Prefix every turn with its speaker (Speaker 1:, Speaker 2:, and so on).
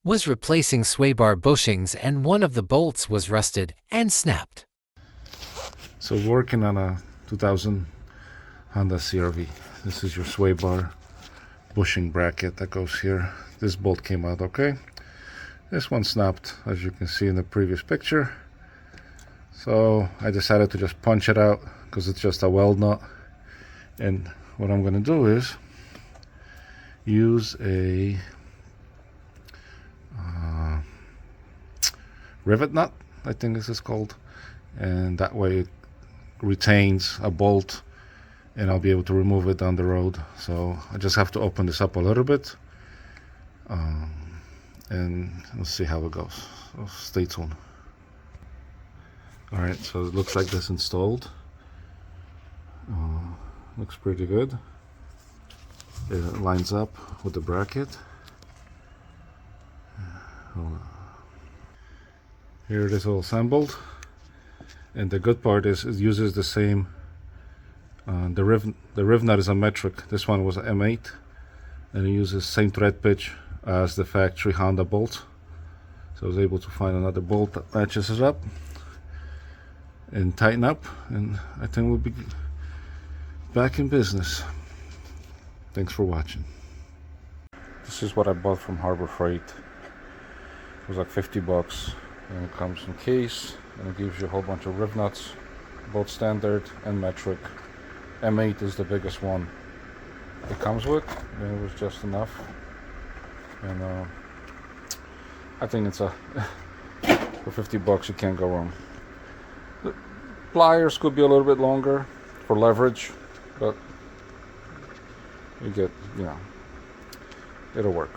Speaker 1: was replacing sway bar bushings and one of the bolts was rusted and snapped.
Speaker 2: So working on a 2000 Honda CRV. This is your sway bar bushing bracket that goes here. This bolt came out okay. This one snapped, as you can see in the previous picture. So I decided to just punch it out because it's just a weld nut. And what I'm going to do is use a Rivetnut, I think this is called, and that way it retains a bolt and I'll be able to remove it down the road. So I just have to open this up a little bit and we'll see how it goes. So stay tuned. Alright, so it looks like this installed. Looks pretty good. It lines up with the bracket. Hold on. Here it is all assembled, and the good part is it uses the same the Rivetnut is a metric. This one was an M8 and it uses same thread pitch as the factory Honda bolt, so I was able to find another bolt that matches it up and tighten up, and I think we'll be back in business. Thanks for watching. This is what I bought from Harbor Freight. It was like 50 bucks, and it comes in case, and it gives you a whole bunch of Rivetnuts, both standard and metric. M8 is the biggest one it comes with, and it was just enough. And I think it's a for 50 bucks you can't go wrong. The pliers could be a little bit longer for leverage, but you get, it'll work.